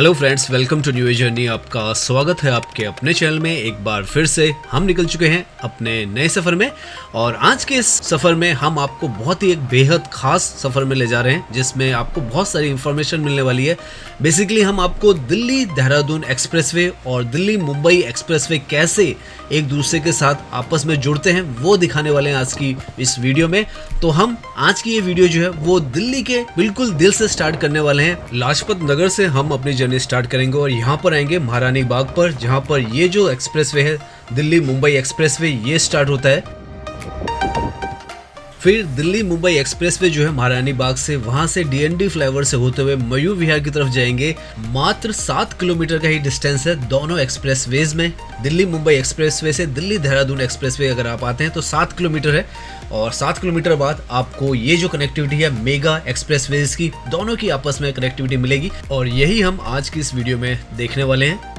Hello friends, welcome to new journey. आपका स्वागत है आपके अपने चैनल में। एक बार फिर से हम निकल चुके हैं अपने नए सफ़र में और आज के इस सफ़र में हम आपको बहुत ही एक बेहद ख़ास सफ़र में ले जा रहे हैं जिसमें आपको बहुत सारी इन्फॉर्मेशन मिलने वाली है। बेसिकली हम आपको दिल्ली देहरादून एक्सप्रेसवे और दिल्ली मुंबई एक्सप्रेसवे कैसे एक दूसरे के साथ आपस में जुड़ते हैं वो दिखाने वाले हैं आज की इस वीडियो में। तो हम आज की ये वीडियो जो है वो दिल्ली के बिल्कुल दिल से स्टार्ट करने वाले हैं। लाजपत नगर से हम अपनी जर्नी स्टार्ट करेंगे और यहाँ पर आएंगे महारानी बाग पर, जहाँ पर ये जो एक्सप्रेसवे है दिल्ली मुंबई एक्सप्रेसवे ये स्टार्ट होता है। फिर दिल्ली मुंबई एक्सप्रेसवे जो है महारानी बाग से वहां से डीएनडी फ्लाईओवर से होते हुए मयूर विहार की तरफ जाएंगे। मात्र 7 किलोमीटर का ही डिस्टेंस है दोनों एक्सप्रेसवेज में। दिल्ली मुंबई एक्सप्रेसवे से दिल्ली देहरादून एक्सप्रेसवे अगर आप आते हैं तो 7 किलोमीटर है और 7 किलोमीटर बाद आपको ये जो कनेक्टिविटी है मेगा एक्सप्रेसवेज की, दोनों की आपस में कनेक्टिविटी मिलेगी और यही हम आज की इस वीडियो में देखने वाले हैं।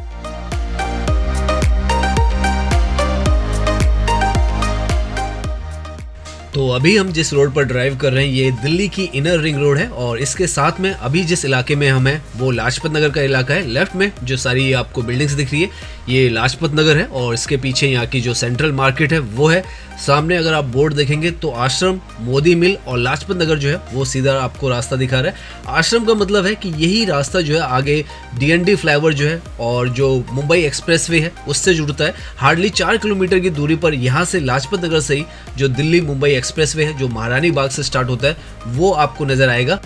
तो अभी हम जिस रोड पर ड्राइव कर रहे हैं ये दिल्ली की इनर रिंग रोड है और इसके साथ में अभी जिस इलाके में हम हैं वो लाजपत नगर का इलाका है। लेफ्ट में जो सारी आपको बिल्डिंग्स दिख रही है ये लाजपत नगर है और इसके पीछे यहाँ की जो सेंट्रल मार्केट है वो है। सामने अगर आप बोर्ड देखेंगे तो आश्रम, मोदी मिल और लाजपत नगर जो है वो सीधा आपको रास्ता दिखा रहा है। आश्रम का मतलब है कि यही रास्ता जो है आगे डीएनडी फ्लाईओवर जो है और जो मुंबई एक्सप्रेसवे है उससे जुड़ता है। हार्डली 4 किलोमीटर की दूरी पर यहाँ से लाजपत नगर से ही जो दिल्ली मुंबई एक्सप्रेसवे है जो महारानी बाग से स्टार्ट होता है वो आपको नजर आएगा।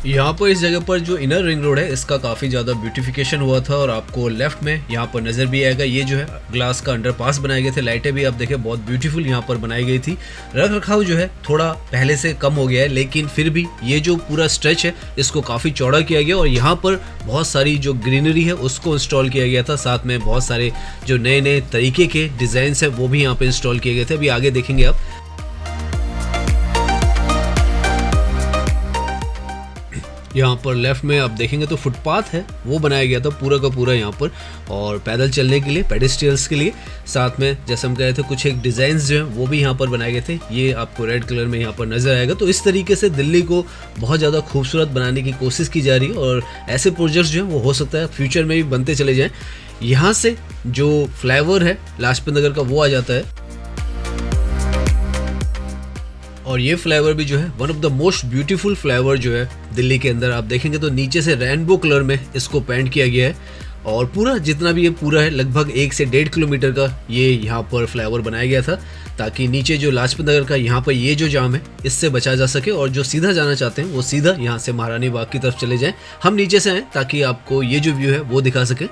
यहाँ पर इस जगह पर जो इनर रिंग रोड है इसका काफ़ी ज़्यादा ब्यूटिफिकेशन हुआ था और आपको लेफ्ट में यहाँ पर नज़र भी आएगा। ये जो है ग्लास का अंडरपास बनाए गए थे, लाइटें भी आप देखें बहुत ब्यूटीफुल यहाँ पर बनाई गई थी। रख रखाव जो है थोड़ा पहले से कम हो गया है लेकिन फिर भी ये जो पूरा स्ट्रेच है इसको काफ़ी चौड़ा किया गया और यहाँ पर बहुत सारी जो ग्रीनरी है उसको इंस्टॉल किया गया था। साथ में बहुत सारे जो नए नए तरीके के डिज़ाइंस है वो भी यहाँ पर इंस्टॉल किए गए थे। अभी आगे देखेंगे आप। यहाँ पर लेफ्ट में आप देखेंगे तो फुटपाथ है वो बनाया गया था पूरा का पूरा यहाँ पर और पैदल चलने के लिए, पेडेस्ट्रियंस के लिए। साथ में जैसे हम कह रहे थे कुछ एक डिज़ाइंस जो हैं वो भी यहाँ पर बनाए गए थे, ये आपको रेड कलर में यहाँ पर नज़र आएगा। तो इस तरीके से दिल्ली को बहुत ज़्यादा खूबसूरत बनाने की कोशिश की जा रही है और ऐसे प्रोजेक्ट्स जो हैं वो हो सकता है फ्यूचर में भी बनते चले जाएँ। यहाँ से जो फ्लाईओवर है लाजपत नगर का वो आ जाता है और ये फ्लाईओवर भी जो है one of the most beautiful flyover जो है दिल्ली के अंदर। आप देखेंगे तो नीचे से रेनबो कलर में इसको पेंट किया गया है और पूरा जितना भी ये पूरा है लगभग 1 से 1.5 किलोमीटर का ये यहाँ पर फ्लाईओवर बनाया गया था ताकि नीचे जो लाजपत नगर का यहाँ पर ये जो जाम है इससे बचा जा सके और जो सीधा जाना चाहते हैं वो सीधा यहाँ से महारानी बाग की तरफ चले जाएँ। हम नीचे से आएँ ताकि आपको ये जो व्यू है वो दिखा सकें।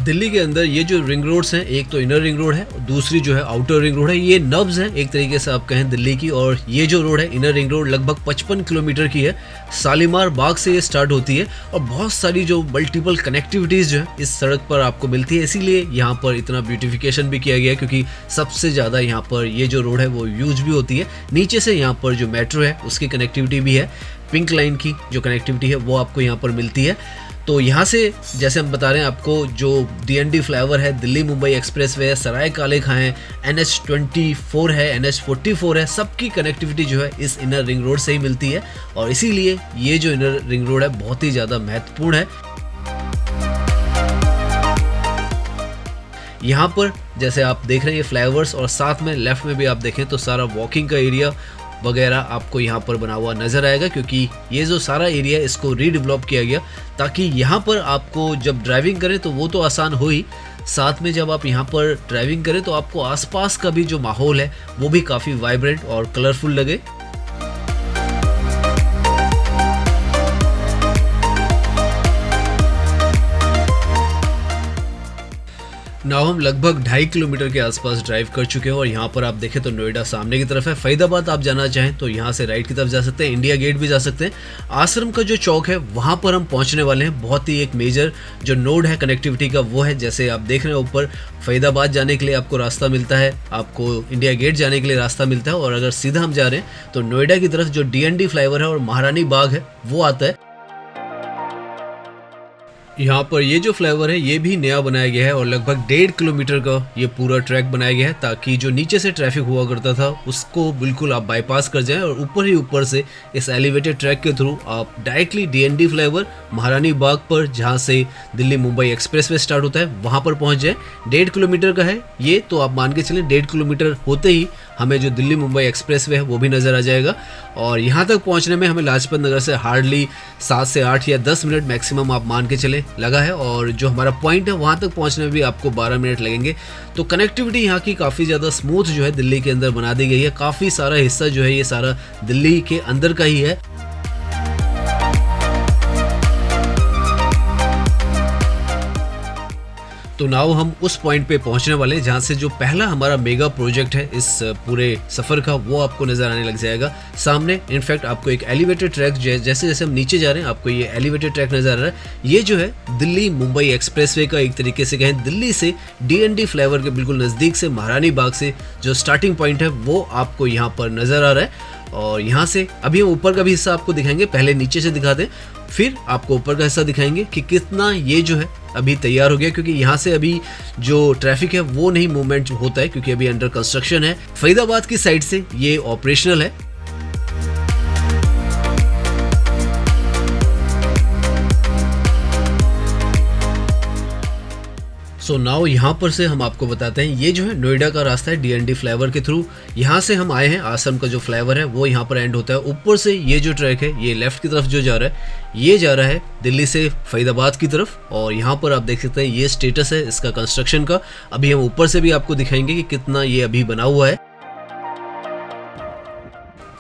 दिल्ली के अंदर ये जो रिंग रोड्स हैं, एक तो इनर रिंग रोड है और दूसरी जो है आउटर रिंग रोड है। ये नब्स हैं एक तरीके से आप कहें दिल्ली की और ये जो रोड है इनर रिंग रोड लगभग 55 किलोमीटर की है। शालीमार बाग से ये स्टार्ट होती है और बहुत सारी जो मल्टीपल कनेक्टिविटीज़ जो है इस सड़क पर आपको मिलती है। इसीलिए यहाँ पर इतना ब्यूटिफिकेशन भी किया गया है क्योंकि सबसे ज़्यादा यहाँ पर ये जो रोड है वो यूज भी होती है। नीचे से यहाँ पर जो मेट्रो है उसकी कनेक्टिविटी भी है, पिंक लाइन की जो कनेक्टिविटी है वो आपको यहाँ पर मिलती है। तो यहाँ से जैसे हम बता रहे हैं आपको जो डीएनडी फ्लाईओवर है, दिल्ली मुंबई एक्सप्रेसवे है, सराय काले खां है, NH24 है, NH44 है, सबकी कनेक्टिविटी जो है इस इनर रिंग रोड से ही मिलती है और इसीलिए ये जो इनर रिंग रोड है बहुत ही ज़्यादा महत्वपूर्ण है। यहाँ पर जैसे आप देख रहे हैं ये फ्लाईओवर्स और साथ में लेफ्ट में भी आप देखें तो सारा वॉकिंग का एरिया वगैरह आपको यहाँ पर बना हुआ नज़र आएगा क्योंकि ये जो सारा एरिया है इसको रीडेवलप किया गया ताकि यहाँ पर आपको जब ड्राइविंग करें तो वो तो आसान हो ही, साथ में जब आप यहाँ पर ड्राइविंग करें तो आपको आसपास का भी जो माहौल है वो भी काफ़ी वाइब्रेंट और कलरफुल लगे। नाउ हम लगभग 2.5 किलोमीटर के आसपास ड्राइव कर चुके हैं और यहाँ पर आप देखें तो नोएडा सामने की तरफ है। फरीदाबाद आप जाना चाहें तो यहाँ से राइट की तरफ जा सकते हैं, इंडिया गेट भी जा सकते हैं। आश्रम का जो चौक है वहाँ पर हम पहुँचने वाले हैं। बहुत ही एक मेजर जो नोड है कनेक्टिविटी का वो है, जैसे आप देख रहे हैं ऊपर फरीदाबाद जाने के लिए आपको रास्ता मिलता है, आपको इंडिया गेट जाने के लिए रास्ता मिलता है, और अगर सीधा हम जा रहे हैं तो नोएडा की तरफ जो DND फ्लाईओवर है और महारानी बाग है वो आता है। यहाँ पर ये जो फ्लाईओवर है ये भी नया बनाया गया है और लगभग 1.5 किलोमीटर का ये पूरा ट्रैक बनाया गया है, ताकि जो नीचे से ट्रैफिक हुआ करता था उसको बिल्कुल आप बाईपास कर जाएं और ऊपर ही ऊपर से इस एलिवेटेड ट्रैक के थ्रू आप डायरेक्टली DND फ्लाईओवर महारानी बाग पर, जहाँ से दिल्ली मुंबई एक्सप्रेसवे स्टार्ट होता है, वहाँ पर पहुँच जाएं। 1.5 किलोमीटर का है ये, तो आप मान के चलें 1.5 किलोमीटर होते ही हमें जो दिल्ली मुंबई एक्सप्रेसवे है वो भी नज़र आ जाएगा। और यहाँ तक पहुँचने में हमें लाजपत नगर से हार्डली 7 से 8 या 10 मिनट मैक्सिमम आप मान के चले लगा है, और जो हमारा पॉइंट है वहाँ तक पहुँचने में भी आपको 12 मिनट लगेंगे। तो कनेक्टिविटी यहाँ की काफ़ी ज़्यादा स्मूथ जो है दिल्ली के अंदर बना दी गई है। काफ़ी सारा हिस्सा जो है ये सारा दिल्ली के अंदर का ही है। तो नाउ हम उस पॉइंट पे पहुंचने वाले हैं जहां से जो पहला हमारा मेगा प्रोजेक्ट है इस पूरे सफ़र का वो आपको नज़र आने लग जाएगा सामने। इनफैक्ट आपको एक एलिवेटेड ट्रैक जैसे जैसे हम नीचे जा रहे हैं आपको ये एलिवेटेड ट्रैक नज़र आ रहा है। ये जो है दिल्ली मुंबई एक्सप्रेसवे का एक तरीके से कहें दिल्ली से DND फ्लाईओवर के बिल्कुल नज़दीक से महारानी बाग से जो स्टार्टिंग पॉइंट है वो आपको यहाँ पर नज़र आ रहा है। और यहाँ से अभी हम ऊपर का भी हिस्सा आपको दिखाएंगे, पहले नीचे से दिखा दें फिर आपको ऊपर का हिस्सा दिखाएंगे कि कितना ये जो है अभी तैयार हो गया, क्योंकि यहाँ से अभी जो ट्रैफिक है वो नहीं मूवमेंट होता है क्योंकि अभी अंडर कंस्ट्रक्शन है। फरीदाबाद की साइड से ये ऑपरेशनल है। सो नाउ यहाँ पर से हम आपको बताते हैं ये जो है नोएडा का रास्ता है DND फ्लाईओवर के थ्रू। यहाँ से हम आए हैं, आश्रम का जो फ्लाईओवर है वो यहाँ पर एंड होता है। ऊपर से ये जो ट्रैक है ये लेफ्ट की तरफ जो जा रहा है ये जा रहा है दिल्ली से फरीदाबाद की तरफ, और यहाँ पर आप देख सकते हैं ये स्टेटस है इसका कंस्ट्रक्शन का। अभी हम ऊपर से भी आपको दिखाएंगे कि कितना ये अभी बना हुआ है।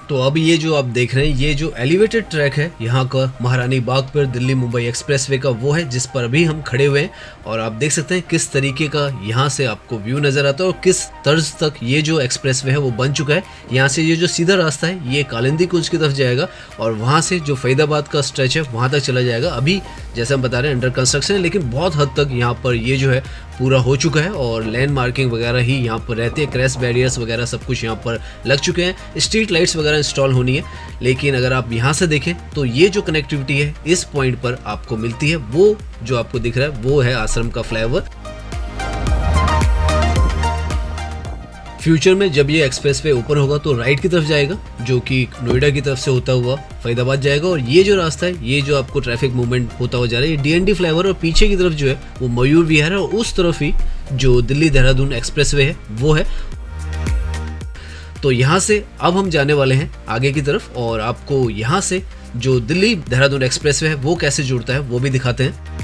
तो अब ये जो आप देख रहे हैं ये जो एलिवेटेड ट्रैक है यहाँ का महारानी बाग पर दिल्ली मुंबई एक्सप्रेसवे का वो है जिस पर अभी हम खड़े हुए हैं, और आप देख सकते हैं किस तरीके का यहाँ से आपको व्यू नज़र आता है और किस तर्ज तक ये जो एक्सप्रेसवे है वो बन चुका है। यहाँ से ये जो सीधा रास्ता है ये कालिंदी कुंज की तरफ जाएगा और वहाँ से जो फरीदाबाद का स्ट्रेच है वहाँ तक चला जाएगा। अभी जैसे हम बता रहे हैं अंडर कंस्ट्रक्शन है, लेकिन बहुत हद तक यहाँ पर ये जो है पूरा हो चुका है और लैंड मार्किंग वगैरह ही यहाँ पर रहते हैं, क्रैश बैरियर्स वगैरह सब कुछ यहाँ पर लग चुके हैं, स्ट्रीट लाइट्स वगैरह इंस्टॉल होनी है। लेकिन अगर आप यहाँ से देखें तो ये जो कनेक्टिविटी है इस पॉइंट पर आपको मिलती है, वो जो आपको दिख रहा है वो है आश्रम का फ्लाईओवर। फ्यूचर में जब ये एक्सप्रेसवे ओपन होगा तो राइट की तरफ जाएगा जो कि नोएडा की तरफ से होता हुआ फरीदाबाद जाएगा, और ये जो रास्ता है ये जो आपको ट्रैफिक मूवमेंट होता हुआ जा रहा है ये DND फ्लाईओवर, और पीछे की तरफ जो है वो मयूर विहार है और उस तरफ ही जो दिल्ली देहरादून एक्सप्रेसवे है वो है। तो यहाँ से अब हम जाने वाले हैं आगे की तरफ और आपको यहाँ से जो दिल्ली देहरादून एक्सप्रेसवे है वो कैसे जुड़ता है वो भी दिखाते हैं।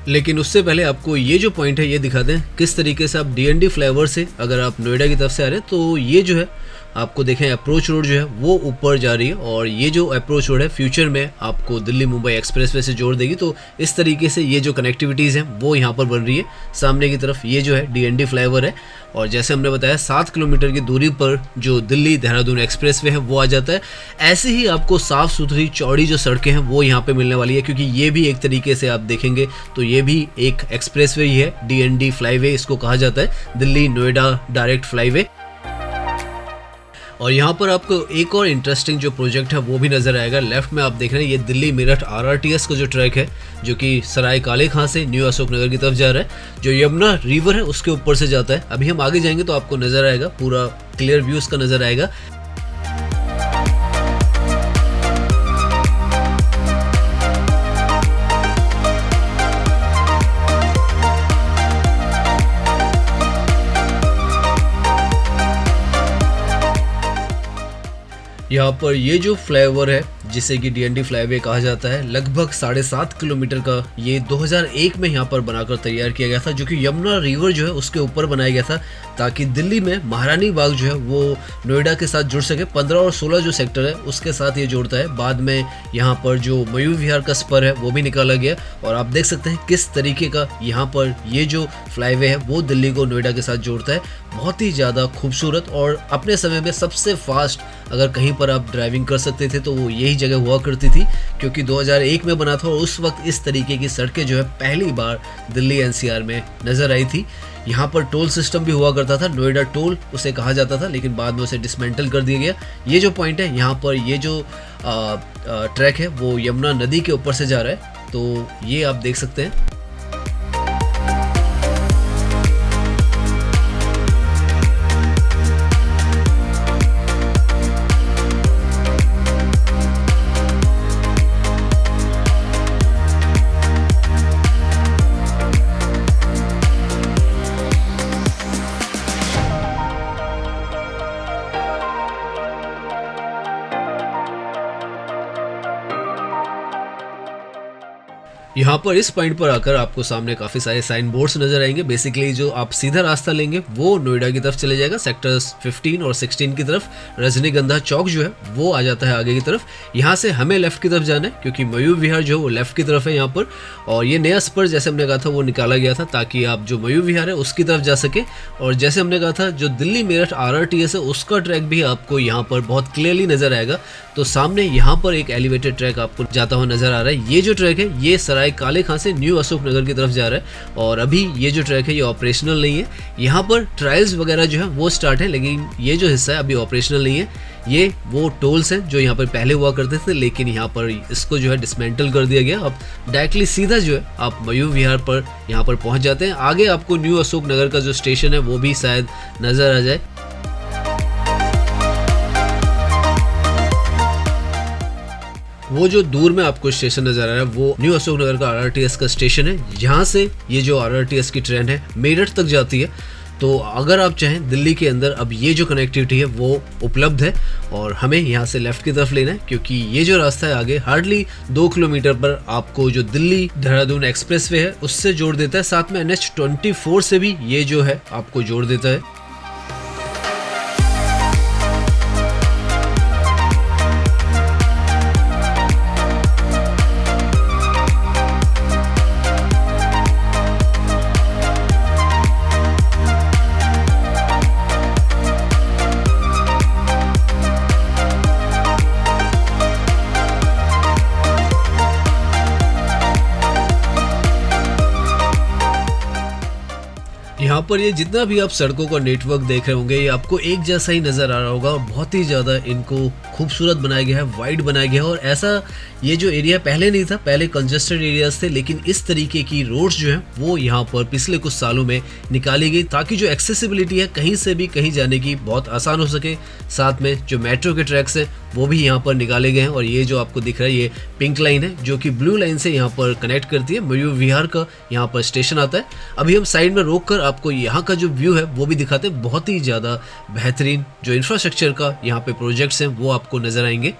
लेकिन उससे पहले आपको ये जो पॉइंट है ये दिखा दें किस तरीके से आप DND फ्लाईओवर से अगर आप नोएडा की तरफ से आ रहे हैं तो ये जो है आपको देखें अप्रोच रोड जो है वो ऊपर जा रही है, और ये जो अप्रोच रोड है फ्यूचर में आपको दिल्ली मुंबई एक्सप्रेसवे से जोड़ देगी। तो इस तरीके से ये जो कनेक्टिविटीज़ हैं वो यहाँ पर बन रही है। सामने की तरफ ये जो है DND फ्लाईओवर है, और जैसे हमने बताया 7 किलोमीटर की दूरी पर जो दिल्ली देहरादून एक्सप्रेसवे है वो आ जाता है। ऐसे ही आपको साफ़ सुथरी चौड़ी जो सड़कें हैं वो यहाँ पे मिलने वाली है, क्योंकि ये भी एक तरीके से आप देखेंगे तो ये भी एक एक्सप्रेसवे ही है। DND फ्लाईवे इसको कहा जाता है, दिल्ली नोएडा डायरेक्ट फ्लाईवे। और यहाँ पर आपको एक और इंटरेस्टिंग जो प्रोजेक्ट है वो भी नज़र आएगा। लेफ्ट में आप देख रहे हैं ये दिल्ली मेरठ RRTS का जो ट्रैक है जो कि सराय काले खां से न्यू अशोक नगर की तरफ जा रहा है, जो यमुना रिवर है उसके ऊपर से जाता है। अभी हम आगे जाएंगे तो आपको नज़र आएगा, पूरा क्लियर व्यू उसका नज़र आएगा। यहाँ पर ये जो फ्लाईओवर है जिसे कि डीएनडी फ्लाईवे कहा जाता है, लगभग 7.5 किलोमीटर का ये 2001 में यहाँ पर बनाकर तैयार किया गया था, जो कि यमुना रिवर जो है उसके ऊपर बनाया गया था, ताकि दिल्ली में महारानी बाग जो है वो नोएडा के साथ जुड़ सके। 15 और 16 जो सेक्टर है उसके साथ ये जोड़ता है। बाद में यहाँ पर जो मयूर विहार का स्पर है वो भी निकाला गया, और आप देख सकते हैं किस तरीके का यहाँ पर ये जो फ्लाईवे है वो दिल्ली को नोएडा के साथ जोड़ता है। बहुत ही ज़्यादा खूबसूरत, और अपने समय में सबसे फास्ट अगर कहीं पर आप ड्राइविंग कर सकते थे तो वो यही जगह हुआ करती थी, क्योंकि 2001 में बना था और उस वक्त इस तरीके की सड़कें जो है पहली बार दिल्ली एनसीआर में नज़र आई थी। यहाँ पर टोल सिस्टम भी हुआ करता था, नोएडा टोल उसे कहा जाता था, लेकिन बाद में उसे डिसमेंटल कर दिया गया। ये जो पॉइंट है यहाँ पर, ये जो ट्रैक है वो यमुना नदी के ऊपर से जा रहा है, तो ये आप देख सकते हैं। यहाँ पर इस पॉइंट पर आकर आपको सामने काफ़ी सारे साइन बोर्ड्स नजर आएंगे। बेसिकली जो आप सीधा रास्ता लेंगे वो नोएडा की तरफ चले जाएगा, सेक्टर्स 15 और 16 की तरफ। रजनीगंधा चौक जो है वो आ जाता है आगे की तरफ। यहाँ से हमें लेफ्ट की तरफ जाना है, क्योंकि मयूर विहार जो है वो लेफ्ट की तरफ है यहाँ पर, और ये नया स्पर जैसे हमने कहा था वो निकाला गया था ताकि आप जो मयूर विहार है उसकी तरफ जा सके। और जैसे हमने कहा था जो दिल्ली मेरठ RRTS है उसका ट्रैक भी आपको यहाँ पर बहुत क्लियरली नजर आएगा। तो सामने यहाँ पर एक एलिवेटेड ट्रैक आपको जाता हुआ नजर आ रहा है। ये जो ट्रैक है ये सराय काले खां से न्यू अशोक नगर की तरफ जा रहा है, और अभी ये जो ट्रैक है ये ऑपरेशनल नहीं है। यहाँ पर ट्रायल्स वगैरह जो है वो स्टार्ट है, लेकिन ये जो हिस्सा है अभी ऑपरेशनल नहीं है। ये वो टोल्स हैं जो यहाँ पर पहले हुआ करते थे, लेकिन यहाँ पर इसको जो है डिसमेंटल कर दिया गया। अब डायरेक्टली सीधा जो है आप मयूर विहार पर यहाँ पर पहुँच जाते हैं। आगे आपको न्यू अशोक नगर का जो स्टेशन है वो भी शायद नज़र आ जाए। वो जो दूर में आपको स्टेशन नजर आ रहा है वो न्यू अशोक नगर का RRTS का स्टेशन है। यहाँ से ये जो RRTS की ट्रेन है मेरठ तक जाती है। तो अगर आप चाहें दिल्ली के अंदर अब ये जो कनेक्टिविटी है वो उपलब्ध है, और हमें यहाँ से लेफ्ट की तरफ लेना है, क्योंकि ये जो रास्ता है आगे हार्डली 2 किलोमीटर पर आपको जो दिल्ली देहरादून एक्सप्रेसवे है उससे जोड़ देता है। साथ में NH24 से भी ये जो है आपको जोड़ देता है। यहाँ पर ये जितना भी आप सड़कों का नेटवर्क देख रहे होंगे ये आपको एक जैसा ही नज़र आ रहा होगा, और बहुत ही ज़्यादा इनको खूबसूरत बनाया गया है, वाइड बनाया गया है। और ऐसा ये जो एरिया पहले नहीं था, पहले कंजेस्टेड एरियाज थे, लेकिन इस तरीके की रोड्स जो हैं वो यहाँ पर पिछले कुछ सालों में निकाली गई, ताकि जो एक्सेसिबिलिटी है कहीं से भी कहीं जाने की बहुत आसान हो सके। साथ में जो मेट्रो के ट्रैक्स हैं वो भी यहाँ पर निकाले गए हैं, और ये जो आपको दिख रहा है ये पिंक लाइन है जो कि ब्लू लाइन से यहाँ पर कनेक्ट करती है। मयूर विहार का यहाँ पर स्टेशन आता है। अभी हम साइड में रोक कर आपको यहाँ का जो व्यू है वो भी दिखाते हैं। बहुत ही ज़्यादा बेहतरीन जो इंफ्रास्ट्रक्चर का यहाँ पे प्रोजेक्ट्स हैं वो आपको नजर आएंगे।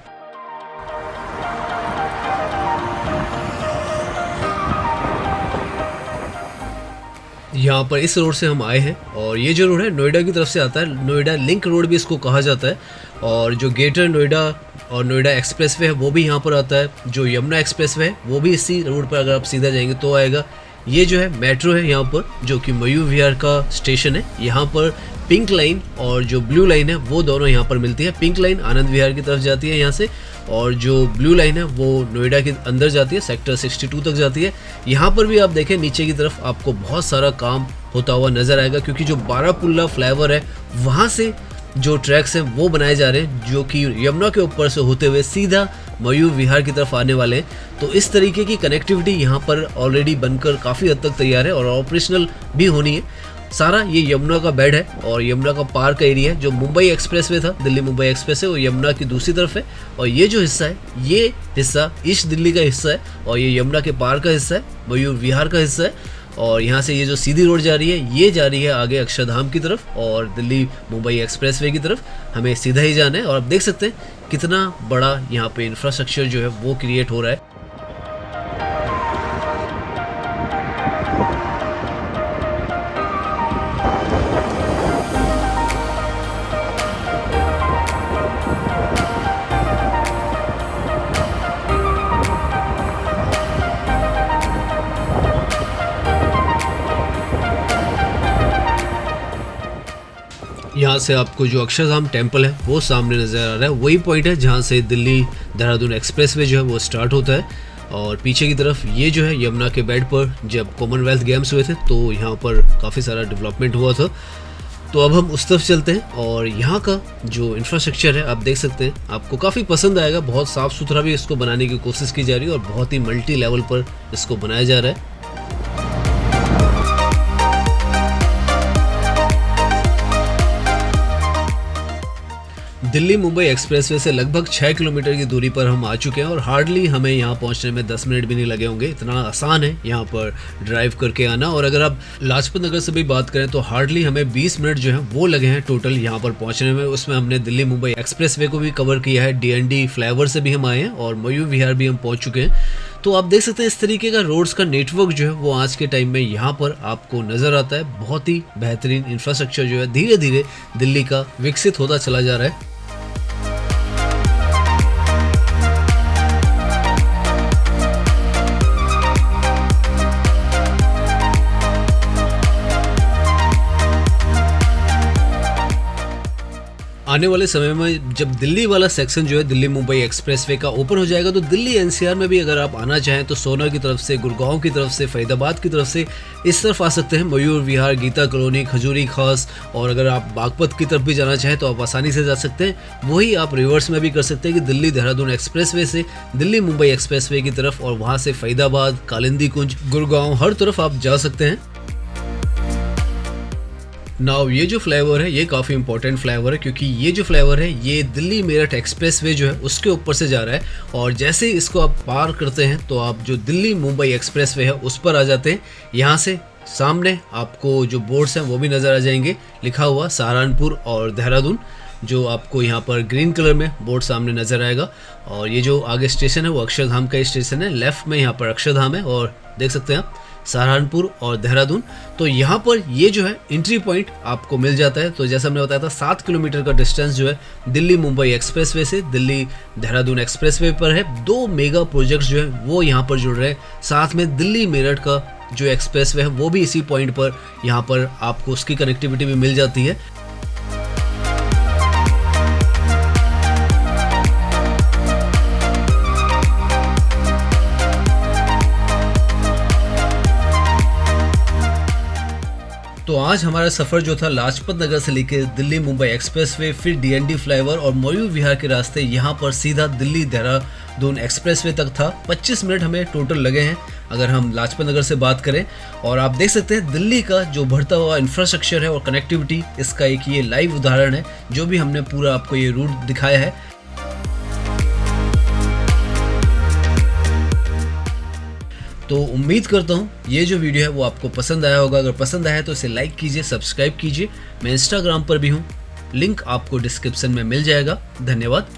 यहाँ पर इस रोड से हम आए हैं, और ये जो रोड है नोएडा की तरफ से आता है। नोएडा लिंक रोड भी इसको कहा जाता है, और जो ग्रेटर नोएडा और नोएडा एक्सप्रेसवे है वो भी यहाँ पर आता है। जो यमुना एक्सप्रेसवे है वो भी इसी रोड पर अगर आप सीधा जाएंगे तो आएगा। ये जो है मेट्रो है यहाँ पर, जो कि मयूर विहार का स्टेशन है। यहाँ पर पिंक लाइन और जो ब्लू लाइन है वो दोनों यहाँ पर मिलती है। पिंक लाइन आनंद विहार की तरफ जाती है यहाँ से, और जो ब्लू लाइन है वो नोएडा के अंदर जाती है, सेक्टर 62 तक जाती है। यहाँ पर भी आप देखें नीचे की तरफ आपको बहुत सारा काम होता हुआ नजर आएगा, क्योंकि जो बारापुल्ला फ्लाईओवर है वहाँ से जो ट्रैक्स हैं वो बनाए जा रहे हैं, जो कि यमुना के ऊपर से होते हुए सीधा मयूर विहार की तरफ आने वाले हैं। तो इस तरीके की कनेक्टिविटी यहाँ पर ऑलरेडी बनकर काफ़ी हद तक तैयार है और ऑपरेशनल भी होनी है। सारा ये यमुना का बेड है और यमुना का पार का एरिया है। जो मुंबई एक्सप्रेसवे था, दिल्ली मुंबई एक्सप्रेस है, वो यमुना की दूसरी तरफ है, और ये जो हिस्सा है ये हिस्सा ईस्ट दिल्ली का हिस्सा है, और ये यमुना के पार का हिस्सा है, मयूर विहार का हिस्सा है। और यहाँ से ये जो सीधी रोड जा रही है ये जा रही है आगे अक्षरधाम की तरफ और दिल्ली मुंबई एक्सप्रेसवे की तरफ। हमें सीधा ही जाना है, और आप देख सकते हैं कितना बड़ा यहाँ पे इंफ्रास्ट्रक्चर जो है वो क्रिएट हो रहा है। यहाँ से आपको जो अक्षरधाम टेम्पल है वो सामने नज़र आ रहा है, वही पॉइंट है जहाँ से दिल्ली देहरादून एक्सप्रेसवे जो है वो स्टार्ट होता है। और पीछे की तरफ ये जो है यमुना के बेड पर जब कॉमनवेल्थ गेम्स हुए थे तो यहाँ पर काफ़ी सारा डेवलपमेंट हुआ था। तो अब हम उस तरफ चलते हैं और यहाँ का जो इंफ्रास्ट्रक्चर है आप देख सकते हैं, आपको काफ़ी पसंद आएगा। बहुत साफ़ सुथरा भी इसको बनाने की कोशिश की जा रही है और बहुत ही मल्टी लेवल पर इसको बनाया जा रहा है। दिल्ली मुंबई एक्सप्रेसवे से लगभग 6 किलोमीटर की दूरी पर हम आ चुके हैं और हार्डली हमें यहाँ पहुँचने में 10 मिनट भी नहीं लगे होंगे। इतना आसान है यहाँ पर ड्राइव करके आना। और अगर आप लाजपत नगर से भी बात करें तो हार्डली हमें 20 मिनट जो है वो लगे हैं टोटल यहाँ पर पहुँचने में। उसमें हमने दिल्ली मुंबई एक्सप्रेसवे को भी कवर किया है, DND फ्लाईओवर से भी हम आए हैं और मयूर विहार भी हम पहुँच चुके हैं। तो आप देख सकते हैं इस तरीके का रोड्स का नेटवर्क जो है वो आज के टाइम में यहाँ पर आपको नज़र आता है। बहुत ही बेहतरीन इंफ्रास्ट्रक्चर जो है धीरे धीरे दिल्ली का विकसित होता चला जा रहा है। आने वाले समय में जब दिल्ली वाला सेक्शन जो है दिल्ली मुंबई एक्सप्रेसवे का ओपन हो जाएगा तो दिल्ली NCR में भी अगर आप आना चाहें तो सोना की तरफ से, गुड़गांव की तरफ से, फरीदाबाद की तरफ से इस तरफ आ सकते हैं। मयूर विहार, गीता कॉलोनी, खजूरी खास, और अगर आप बागपत की तरफ भी जाना चाहें तो आप आसानी से जा सकते हैं। वही आप रिवर्स में भी कर सकते हैं कि दिल्ली देहरादून एक्सप्रेसवे से दिल्ली मुंबई एक्सप्रेसवे की तरफ और वहाँ से फरीदाबाद, कालिंदी कुंज, गुड़गांव हर तरफ आप जा सकते हैं। नाउ ये जो फ्लाईओवर है ये काफ़ी इंपॉर्टेंट फ्लाईओवर है क्योंकि ये जो फ्लाईओवर है ये दिल्ली मेरठ एक्सप्रेसवे जो है उसके ऊपर से जा रहा है। और जैसे ही इसको आप पार करते हैं तो आप जो दिल्ली मुंबई एक्सप्रेसवे है उस पर आ जाते हैं। यहाँ से सामने आपको जो बोर्ड्स हैं वो भी नज़र आ जाएंगे, लिखा हुआ सहारनपुर और देहरादून, जो आपको यहाँ पर ग्रीन कलर में बोर्ड सामने नज़र आएगा। और ये जो आगे स्टेशन है वो अक्षरधाम का स्टेशन है, लेफ्ट में यहाँ पर अक्षरधाम है और देख सकते हैं आप सहारनपुर और देहरादून। तो यहाँ पर ये जो है एंट्री पॉइंट आपको मिल जाता है। तो जैसा हमने बताया था 7 किलोमीटर का डिस्टेंस जो है दिल्ली मुंबई एक्सप्रेसवे से दिल्ली देहरादून एक्सप्रेसवे पर है। 2 मेगा प्रोजेक्ट्स जो है वो यहाँ पर जुड़ रहे हैं। साथ में दिल्ली मेरठ का जो एक्सप्रेसवे है वो भी इसी पॉइंट पर यहाँ पर आपको उसकी कनेक्टिविटी भी मिल जाती है। तो आज हमारा सफ़र जो था लाजपत नगर से लेकर दिल्ली मुंबई एक्सप्रेसवे, फिर DND फ्लाईओवर और मयूर विहार के रास्ते यहाँ पर सीधा दिल्ली देहरादून एक्सप्रेसवे तक था। 25 मिनट हमें टोटल लगे हैं अगर हम लाजपत नगर से बात करें। और आप देख सकते हैं दिल्ली का जो बढ़ता हुआ इंफ्रास्ट्रक्चर है और कनेक्टिविटी, इसका एक ये लाइव उदाहरण है जो भी हमने पूरा आपको ये रूट दिखाया है। तो उम्मीद करता हूँ ये जो वीडियो है वो आपको पसंद आया होगा। अगर पसंद आया तो इसे लाइक कीजिए, सब्सक्राइब कीजिए। मैं इंस्टाग्राम पर भी हूँ, लिंक आपको डिस्क्रिप्शन में मिल जाएगा। धन्यवाद।